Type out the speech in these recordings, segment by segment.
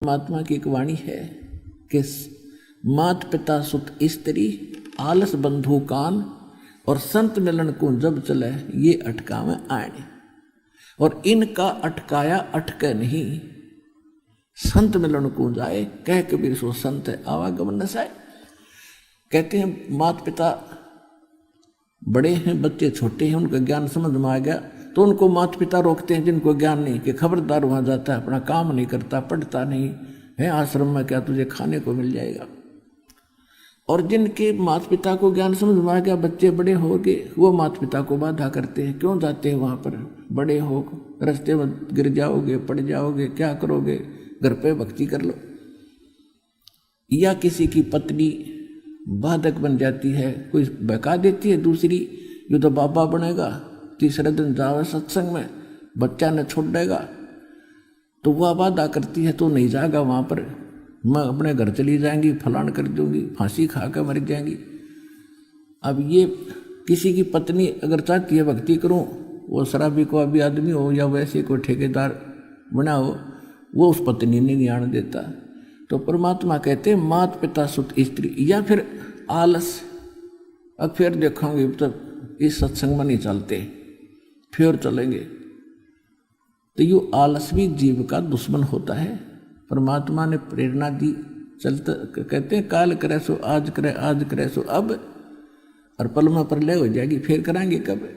परमात्मा की एक वाणी है कि मात पिता सुत स्त्री आलस बंधु कान और संत मिलन को जब चले ये अटका में आए और इनका अटकाया अटके नहीं। संत मिलन को जाए कह कबीर सो संत आवागमन नसाए। कहते हैं माता पिता बड़े हैं बच्चे छोटे हैं, उनका ज्ञान समझ में आ गया तो उनको माता पिता रोकते हैं जिनको ज्ञान नहीं कि खबरदार वहाँ जाता है, अपना काम नहीं करता, पढ़ता नहीं है, आश्रम में क्या तुझे खाने को मिल जाएगा। और जिनके माता पिता को ज्ञान समझ में आ गया, बच्चे बड़े हो गए, वो माता पिता को बाधा करते हैं, क्यों जाते हैं वहाँ पर, बड़े हो रास्ते में गिर जाओगे, पड़ जाओगे, क्या करोगे, घर पे भक्ति कर लो। या किसी की पत्नी बाधक बन जाती है, कोई बहका देती है दूसरी, ये तो बाबा बनेगा, तीसरे दिन जाओ सत्संग में, बच्चा न छोड़ देगा, तो वह वादा करती है तो नहीं जाएगा वहाँ पर, मैं अपने घर चली जाएंगी, फलान कर दूंगी, फांसी खा कर मर जाएंगी। अब ये किसी की पत्नी अगर चाहती है भक्ति करूं, वो शराबी को अभी आदमी हो या वैसे कोई ठेकेदार बना हो, वो उस पत्नी ने नहीं आने देता। तो परमात्मा कहते हैं माता पिता सुत स्त्री, या फिर आलस, अब फिर देखोगे तब इस सत्संग में नहीं चलते, फिर चलेंगे। तो ये आलस भी जीव का दुश्मन होता है। परमात्मा ने प्रेरणा दी, चलते कहते हैं काल करे सो आज करे, आज करे सो अब, और पल में प्रलय हो जाएगी, फिर कराएंगे कब।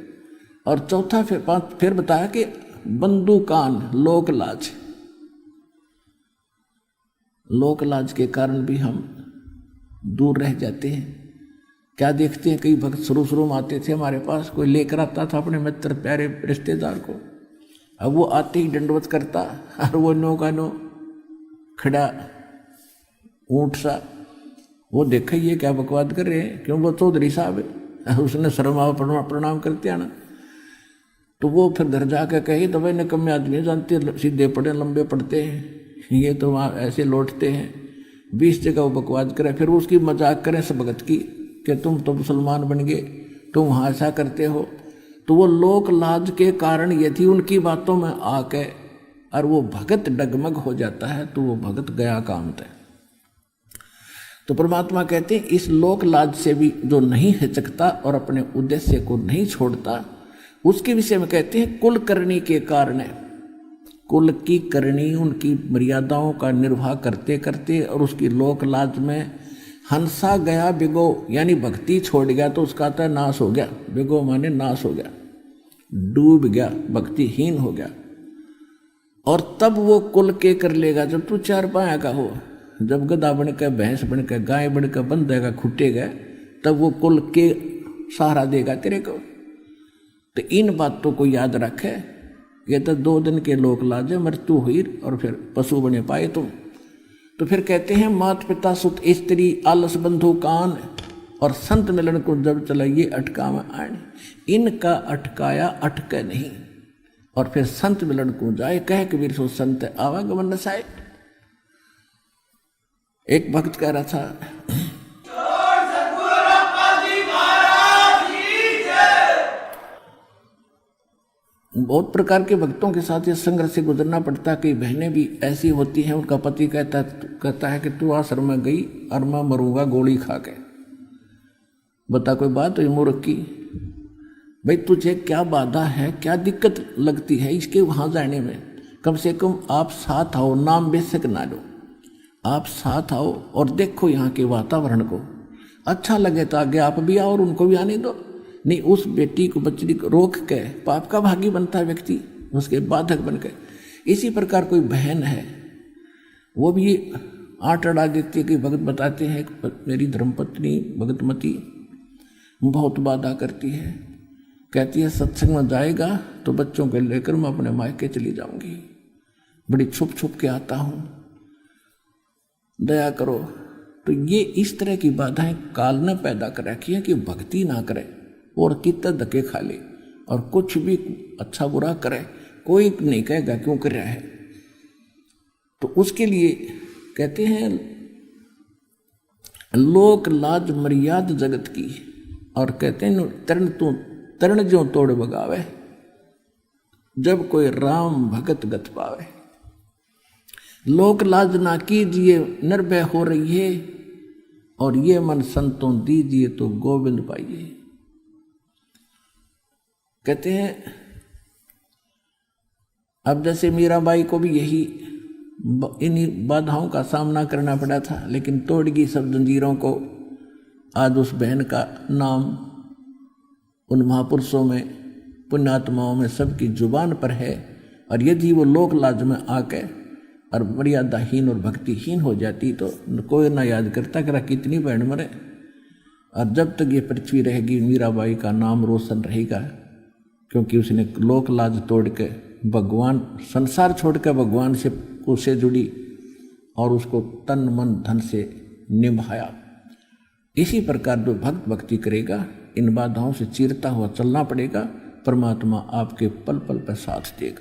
और चौथा फिर बताया कि बंधु कान लोक लाज, लोक लाज के कारण भी हम दूर रह जाते हैं। क्या देखते हैं, कई भक्त शुरू में आते थे हमारे पास, कोई लेकर आता था अपने मित्र प्यारे रिश्तेदार को, अब वो आते ही दंडवत करता और वो नो का नो खड़ा ऊंट सा, वो देखा ये क्या बकवाद कर रहे हैं, क्यों वो चौधरी साहब है, उसने शर्मा प्रणाम करते आना। तो वो फिर घर जाकर कहे तो भाई निकम्मे आदमी जानते, सीधे पड़े लंबे पड़ते हैं, ये तो वहाँ ऐसे लौटते हैं, 20 जगह वो बकवाद करे, फिर उसकी मजाक करें सब भगत की कि तुम तो मुसलमान बन गए, तुम वहाँ ऐसा करते हो। तो वो लोक लाज के कारण यदि उनकी बातों में आके और वो भगत डगमग हो जाता है तो वो भगत गया काम तय। तो परमात्मा कहते हैं इस लोक लाज से भी जो नहीं हिचकता और अपने उद्देश्य को नहीं छोड़ता, उसके विषय में कहते हैं कुल करनी के कारण है। कुल की करनी उनकी मर्यादाओं का निर्वाह करते करते और उसकी लोक लाज में हंसा गया बिगो, यानी भक्ति छोड़ गया तो उसका तो नाश हो गया। बिगो माने नाश हो गया, डूब गया, भक्तिहीन हो गया। और तब वो कुल के कर लेगा जब तू 4 पाया का हो, जब गधा बन के, भैंस बन के, गाय बन के बंधेगा, खुटेगा, तब वो कुल के सहारा देगा तेरे को। तो इन बातों को याद रखे, ये तो 2 दिन के लोक लाज, मृत्यु हुई और फिर पशु बने पाए तुम। तो फिर कहते हैं माता पिता सुत स्त्री आलस बंधु कान और संत मिलन को जब चला ये अटका में आए, इनका अटकाया अटके नहीं। और फिर संत मिलन को जाए कह कबीर सो संत आवागमन नसाए। एक भक्त कह रहा था, बहुत प्रकार के भक्तों के साथ ये संघर्ष से गुजरना पड़ता है। कई बहनें भी ऐसी होती हैं, उनका पति कहता है कि तू आश्रम में गई और मैं मरूंगा गोली खा के। बता कोई बात हुई मूर्ख की, भाई तुझे क्या बाधा है, क्या दिक्कत लगती है इसके वहाँ जाने में। कम से कम आप साथ आओ, नाम बेशक ना लो, आप साथ आओ और देखो यहाँ के वातावरण को, अच्छा लगे तो आगे आप भी आओ और उनको भी आने दो। नहीं उस बेटी को बच्ची को रोक के पाप का भागी बनता है व्यक्ति, उसके बाधक बन के। इसी प्रकार कोई बहन है, वो भी आट अड़ा देती है कि भगत बताते हैं मेरी धर्मपत्नी भगतमती बहुत बाधा करती है, कहती है सत्संग में जाएगा तो बच्चों को लेकर मैं अपने मायके चली जाऊंगी, बड़ी छुप छुप के आता हूँ, दया करो। तो ये इस तरह की बाधाएं काल ने पैदा कर रखी है कि भक्ति ना करे और कितना धक्के खा ले और कुछ भी अच्छा बुरा करे, कोई नहीं कहेगा क्यों कर रहा है। तो उसके लिए कहते हैं लोक लाज मर्याद जगत की, और कहते हैं तरण जो तोड़ बगावे, जब कोई राम भगत गत पावे। लोक लाज ना कीजिए निर्भय हो रही है, और ये मन संतों दीजिए तो गोविंद पाइए। कहते हैं अब जैसे मीराबाई को भी यही इन्हीं बाधाओं का सामना करना पड़ा था, लेकिन तोड़गी सब जंजीरों को। आज उस बहन का नाम उन महापुरुषों में, पुण्यात्माओं में सबकी जुबान पर है। और यदि वो लोक लाज में आके और मर्यादाहीन और भक्तिहीन हो जाती तो कोई ना याद करता कि कितनी बहन मरे। और जब तक ये पृथ्वी रहेगी मीराबाई का नाम रोशन रहेगा, क्योंकि उसने लोक लाज तोड़ के भगवान, संसार छोड़ के भगवान से जुड़ी और उसको तन मन धन से निभाया। इसी प्रकार जो भक्त भक्ति करेगा, इन बाधाओं से चीरता हुआ चलना पड़ेगा, परमात्मा आपके पल पल पर साथ देगा।